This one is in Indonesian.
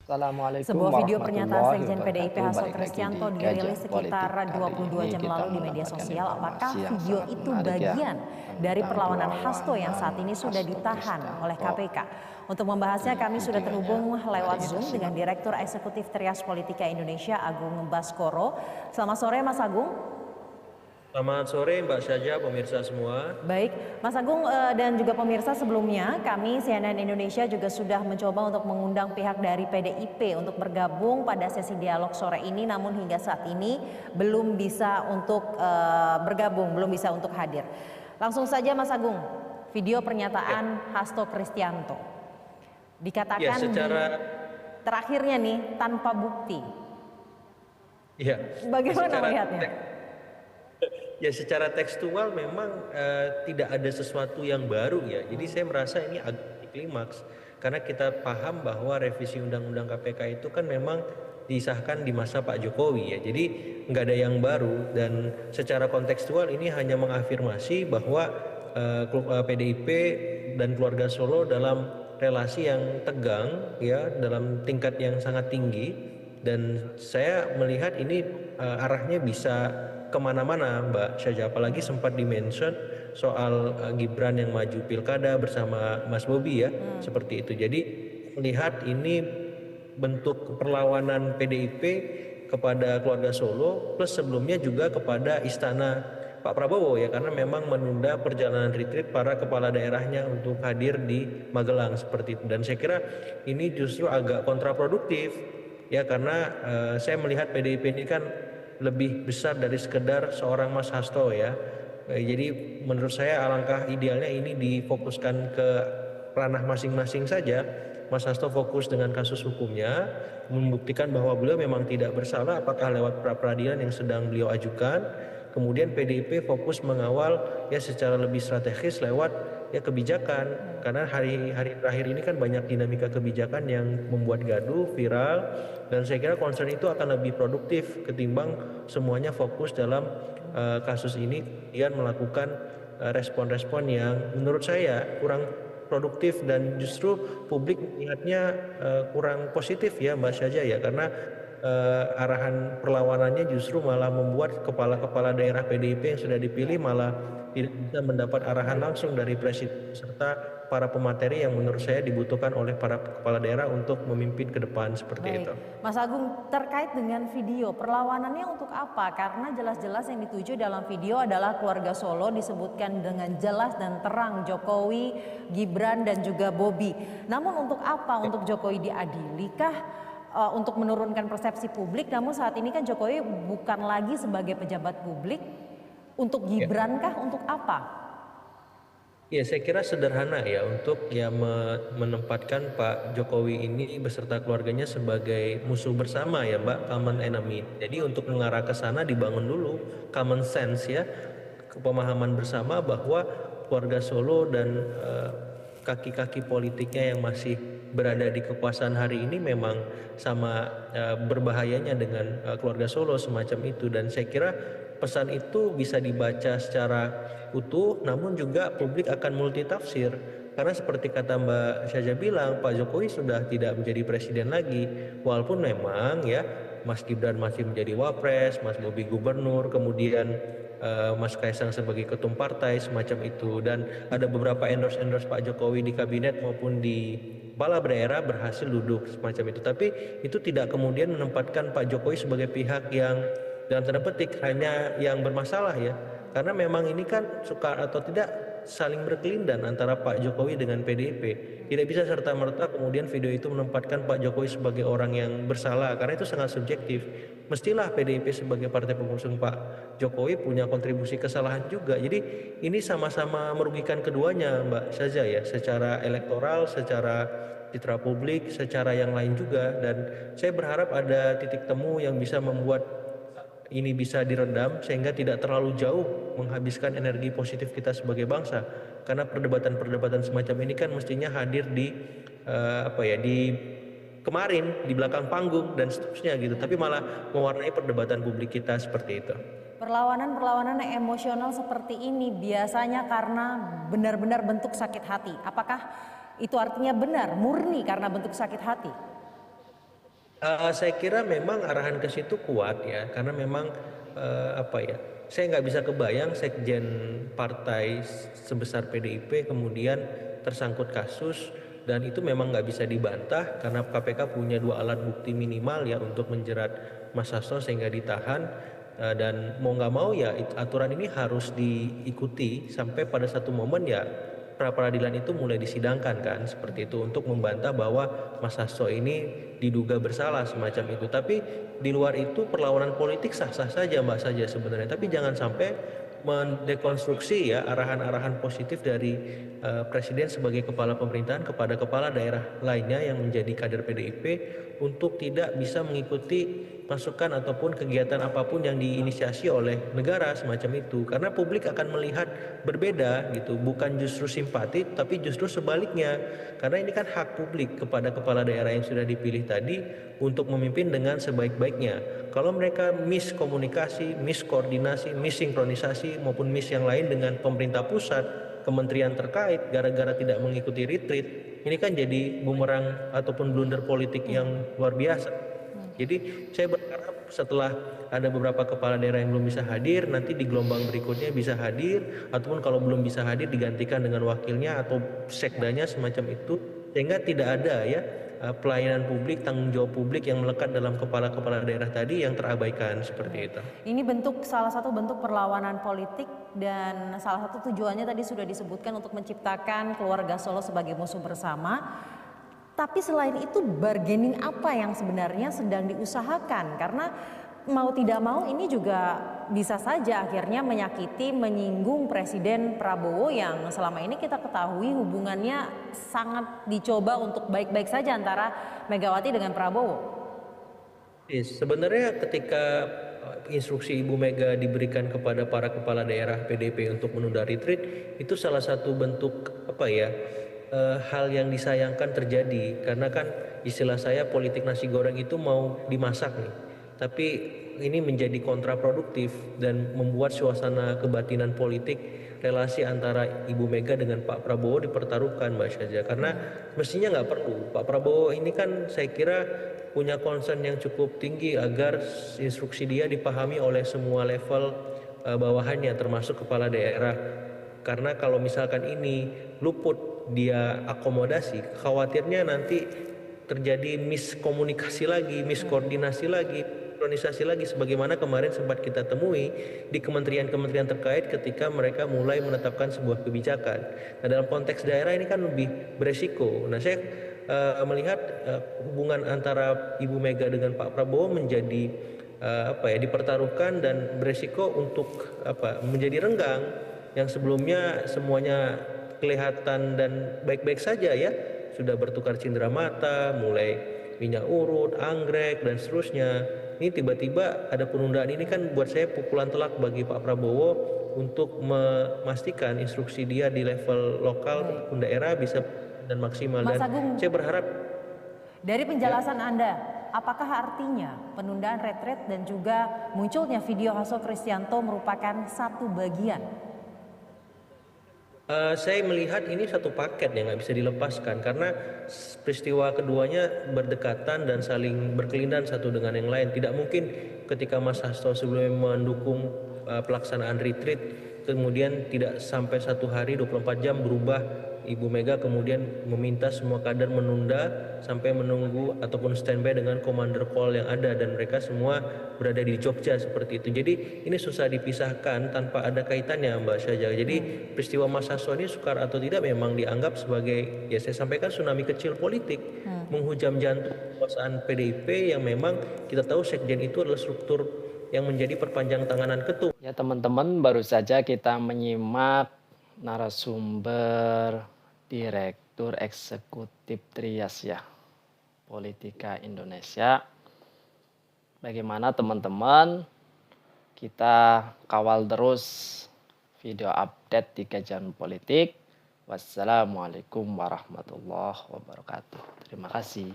Assalamualaikum Sebuah video pernyataan warahmatullahi Sekjen PDIP wabarakatuh. Hasto Balik lagi Kristianto di dirilis Kajian sekitar Politik. Kali 22 ini jam kita lalu di media mendapatkan sosial. Apakah informasi yang video sangat itu menarik ya, bagian dari tentang perlawanan Hasto yang saat ini perlawanan sudah Hasto ditahan oleh Kristianto. KPK? Untuk membahasnya Di kami sudah videonya, terhubung lewat mari kita Zoom dengan simak. Direktur Eksekutif Trias Politika Indonesia Agung Baskoro. Selamat sore Mas Agung. Selamat sore Mbak Syaja, pemirsa semua. Baik, Mas Agung dan juga pemirsa, sebelumnya kami CNN Indonesia juga sudah mencoba untuk mengundang pihak dari PDIP untuk bergabung pada sesi dialog sore ini, namun hingga saat ini belum bisa untuk bergabung, belum bisa untuk hadir. Langsung saja Mas Agung, video pernyataan Hasto Kristianto. Dikatakan terakhirnya nih tanpa bukti. Ya. Bagaimana melihatnya? Ya, secara tekstual memang tidak ada sesuatu yang baru ya. Jadi saya merasa ini agak klimaks karena kita paham bahwa revisi Undang-Undang KPK itu kan memang disahkan di masa Pak Jokowi ya. Jadi nggak ada yang baru dan secara kontekstual ini hanya mengafirmasi bahwa PDIP dan keluarga Solo dalam relasi yang tegang ya, dalam tingkat yang sangat tinggi, dan saya melihat ini arahnya bisa kemana-mana Mbak Syaja, apalagi sempat dimention soal Gibran yang maju pilkada bersama Mas Bobi ya, seperti itu. Jadi lihat ini bentuk perlawanan PDIP kepada keluarga Solo plus sebelumnya juga kepada istana Pak Prabowo ya, karena memang menunda perjalanan retreat para kepala daerahnya untuk hadir di Magelang seperti itu. Dan saya kira ini justru agak kontraproduktif ya, karena saya melihat PDIP ini kan lebih besar dari sekedar seorang Mas Hasto ya. Jadi menurut saya alangkah idealnya ini difokuskan ke ranah masing-masing saja. Mas Hasto fokus dengan kasus hukumnya, membuktikan bahwa beliau memang tidak bersalah apakah lewat pra-peradilan yang sedang beliau ajukan. Kemudian PDIP fokus mengawal ya secara lebih strategis lewat ya kebijakan, karena hari-hari terakhir ini kan banyak dinamika kebijakan yang membuat gaduh, viral, dan saya kira concern itu akan lebih produktif ketimbang semuanya fokus dalam kasus ini kemudian melakukan respon-respon yang menurut saya kurang produktif dan justru publik melihatnya kurang positif ya Mbak Syaja ya, karena arahan perlawanannya justru malah membuat kepala-kepala daerah PDIP yang sudah dipilih malah tidak bisa mendapat arahan langsung dari presiden serta para pemateri yang menurut saya dibutuhkan oleh para kepala daerah untuk memimpin ke depan seperti itu. Mas Agung, terkait dengan video, perlawanannya untuk apa? Karena jelas-jelas yang dituju dalam video adalah keluarga Solo, disebutkan dengan jelas dan terang Jokowi, Gibran dan juga Bobi. Namun untuk apa? Untuk Jokowi diadilikah? Untuk menurunkan persepsi publik, namun saat ini kan Jokowi bukan lagi sebagai pejabat publik. Untuk Gibran kah? Untuk apa? Ya, saya kira sederhana ya, untuk ya menempatkan Pak Jokowi ini beserta keluarganya sebagai musuh bersama ya Mbak, common enemy. Jadi untuk mengarah ke sana dibangun dulu common sense ya, pemahaman bersama bahwa keluarga Solo dan kaki-kaki politiknya yang masih berada di kekuasaan hari ini memang sama berbahayanya dengan keluarga Solo semacam itu. Dan saya kira pesan itu bisa dibaca secara utuh, namun juga publik akan multitafsir, karena seperti kata Mbak Syaja bilang, Pak Jokowi sudah tidak menjadi presiden lagi, walaupun memang ya Mas Gibran masih menjadi wapres, Mas Bobi gubernur, kemudian Mas Kaisang sebagai ketum partai semacam itu, dan ada beberapa endorse Pak Jokowi di kabinet maupun di kepala daerah berhasil duduk semacam itu. Tapi itu tidak kemudian menempatkan Pak Jokowi sebagai pihak yang dalam tanda petik hanya yang bermasalah ya, karena memang ini kan suka atau tidak saling berkelindan antara Pak Jokowi dengan PDIP. Tidak bisa serta-merta kemudian video itu menempatkan Pak Jokowi sebagai orang yang bersalah, karena itu sangat subjektif. Mestilah PDIP sebagai partai pengusung Pak Jokowi punya kontribusi kesalahan juga. Jadi ini sama-sama merugikan keduanya Mbak Syaza ya, secara elektoral, secara citra publik, secara yang lain juga. Dan saya berharap ada titik temu yang bisa membuat ini bisa diredam sehingga tidak terlalu jauh menghabiskan energi positif kita sebagai bangsa, karena perdebatan-perdebatan semacam ini kan mestinya hadir di di kemarin, di belakang panggung dan seterusnya gitu, tapi malah mewarnai perdebatan publik kita seperti itu. Perlawanan-perlawanan yang emosional seperti ini biasanya karena benar-benar bentuk sakit hati. Apakah itu artinya benar, murni karena bentuk sakit hati? Saya kira memang arahan ke situ kuat ya, karena memang apa ya, saya nggak bisa kebayang sekjen partai sebesar PDIP kemudian tersangkut kasus, dan itu memang nggak bisa dibantah karena KPK punya 2 alat bukti minimal ya untuk menjerat Mas Hasto sehingga ditahan. Dan mau nggak mau ya aturan ini harus diikuti sampai pada satu momen ya pra peradilan itu mulai disidangkan kan, seperti itu, untuk membantah bahwa Mas Hasto ini diduga bersalah semacam itu. Tapi di luar itu perlawanan politik sah-sah saja Mbak saja sebenarnya, tapi jangan sampai mendekonstruksi ya arahan-arahan positif dari presiden sebagai kepala pemerintahan kepada kepala daerah lainnya yang menjadi kader PDIP untuk tidak bisa mengikuti masukan ataupun kegiatan apapun yang diinisiasi oleh negara semacam itu, karena publik akan melihat berbeda gitu, bukan justru simpati tapi justru sebaliknya, karena ini kan hak publik kepada kepala daerah yang sudah dipilih tadi untuk memimpin dengan sebaik-baiknya. Kalau mereka miskomunikasi, miskoordinasi, missinkronisasi maupun miss yang lain dengan pemerintah pusat, kementerian terkait gara-gara tidak mengikuti retreat, ini kan jadi bumerang ataupun blunder politik yang luar biasa. Jadi saya berharap setelah ada beberapa kepala daerah yang belum bisa hadir, nanti di gelombang berikutnya bisa hadir, ataupun kalau belum bisa hadir digantikan dengan wakilnya atau sekdanya semacam itu, sehingga tidak ada ya pelayanan publik, tanggung jawab publik yang melekat dalam kepala-kepala daerah tadi yang terabaikan seperti itu. Ini salah satu bentuk perlawanan politik dan salah satu tujuannya tadi sudah disebutkan untuk menciptakan keluarga Solo sebagai musuh bersama. Tapi selain itu bargaining apa yang sebenarnya sedang diusahakan? Karena mau tidak mau ini juga bisa saja akhirnya menyakiti, menyinggung Presiden Prabowo yang selama ini kita ketahui hubungannya sangat dicoba untuk baik-baik saja antara Megawati dengan Prabowo. Sebenarnya ketika instruksi Ibu Mega diberikan kepada para kepala daerah PDIP untuk menunda retreat, itu salah satu bentuk apa ya, hal yang disayangkan terjadi, karena kan istilah saya politik nasi goreng itu mau dimasak nih, tapi ini menjadi kontraproduktif dan membuat suasana kebatinan politik relasi antara Ibu Mega dengan Pak Prabowo dipertaruhkan Mbak Syaza, karena mestinya nggak perlu. Pak Prabowo ini kan saya kira punya concern yang cukup tinggi agar instruksi dia dipahami oleh semua level bawahannya termasuk kepala daerah, karena kalau misalkan ini luput dia akomodasi, khawatirnya nanti terjadi miskomunikasi lagi, miskoordinasi lagi, sinkronisasi lagi, sebagaimana kemarin sempat kita temui di kementerian-kementerian terkait ketika mereka mulai menetapkan sebuah kebijakan. Nah, dalam konteks daerah ini kan lebih beresiko. Nah, saya melihat hubungan antara Ibu Mega dengan Pak Prabowo menjadi dipertaruhkan dan beresiko untuk menjadi renggang, yang sebelumnya semuanya kelihatan dan baik-baik saja ya, sudah bertukar cindera mata, mulai minyak urut, anggrek dan seterusnya. Ini tiba-tiba ada penundaan, ini kan buat saya pukulan telak bagi Pak Prabowo untuk memastikan instruksi dia di level lokal maupun daerah bisa dan maksimal. Mas Dan Agung, saya berharap dari penjelasan Anda, apakah artinya penundaan retret dan juga munculnya video Hasto Kristianto merupakan satu bagian? Saya melihat ini satu paket yang nggak bisa dilepaskan, karena peristiwa keduanya berdekatan dan saling berkelindan satu dengan yang lain. Tidak mungkin ketika Mas Hasto sebelumnya mendukung pelaksanaan retreat, kemudian tidak sampai 1 hari 24 jam berubah, Ibu Mega kemudian meminta semua kader menunda sampai menunggu ataupun standby dengan commander call yang ada, dan mereka semua berada di Jogja seperti itu. Jadi ini susah dipisahkan tanpa ada kaitannya Mbak Syaja. Jadi peristiwa Mas Hasto ini sukar atau tidak memang dianggap sebagai, ya saya sampaikan, tsunami kecil politik menghujam jantung kekuasaan PDIP yang memang kita tahu sekjen itu adalah struktur yang menjadi perpanjang tanganan ketum. Ya teman-teman, baru saja kita menyimak narasumber Direktur Eksekutif Trias ya, Politika Indonesia. Bagaimana teman-teman, kita kawal terus video update di Kajian Politik. Wassalamualaikum warahmatullahi wabarakatuh. Terima kasih.